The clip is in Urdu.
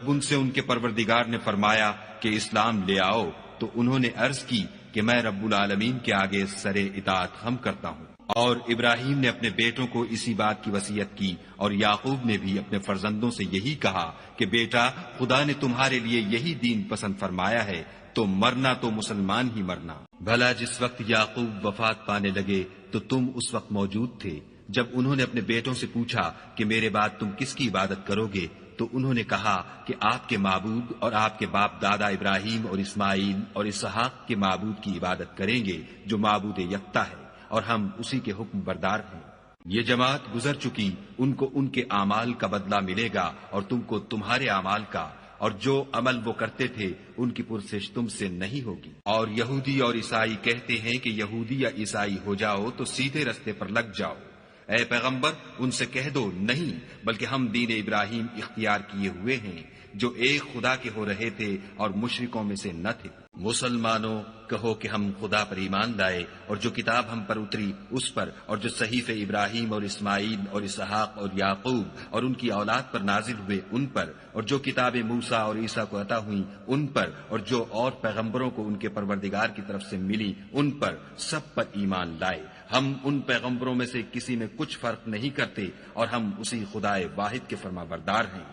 جب ان سے ان کے پروردگار نے فرمایا کہ اسلام لے آؤ تو انہوں نے عرض کی کہ میں رب العالمین کے آگے سر اطاعت خم کرتا ہوں۔ اور ابراہیم نے اپنے بیٹوں کو اسی بات کی وصیت کی، اور یعقوب نے بھی اپنے فرزندوں سے یہی کہا کہ بیٹا، خدا نے تمہارے لیے یہی دین پسند فرمایا ہے، تو مرنا تو مسلمان ہی مرنا۔ بھلا جس وقت یعقوب وفات پانے لگے تو تم اس وقت موجود تھے جب انہوں نے اپنے بیٹوں سے پوچھا کہ میرے بعد تم کس کی عبادت کرو گے، تو انہوں نے کہا کہ آپ کے معبود اور آپ کے باپ دادا ابراہیم اور اسماعیل اور اسحاق کے معبود کی عبادت کریں گے جو معبود یکتا ہے، اور ہم اسی کے حکم بردار ہیں۔ یہ جماعت گزر چکی، ان کو ان کے اعمال کا بدلہ ملے گا اور تم کو تمہارے اعمال کا، اور جو عمل وہ کرتے تھے ان کی پرسش تم سے نہیں ہوگی۔ اور یہودی اور عیسائی کہتے ہیں کہ یہودی یا عیسائی ہو جاؤ تو سیدھے رستے پر لگ جاؤ۔ اے پیغمبر، ان سے کہہ دو نہیں، بلکہ ہم دین ابراہیم اختیار کیے ہوئے ہیں جو ایک خدا کے ہو رہے تھے اور مشرکوں میں سے نہ تھے۔ مسلمانوں، کہو کہ ہم خدا پر ایمان لائے اور جو کتاب ہم پر اتری اس پر، اور جو صحیفے ابراہیم اور اسماعیل اور اسحاق اور یعقوب اور ان کی اولاد پر نازل ہوئے ان پر، اور جو کتابیں موسیٰ اور عیسیٰ کو عطا ہوئیں ان پر، اور جو اور پیغمبروں کو ان کے پروردگار کی طرف سے ملی ان پر، سب پر ایمان لائے۔ ہم ان پیغمبروں میں سے کسی میں کچھ فرق نہیں کرتے، اور ہم اسی خدائے واحد کے فرما بردار ہیں۔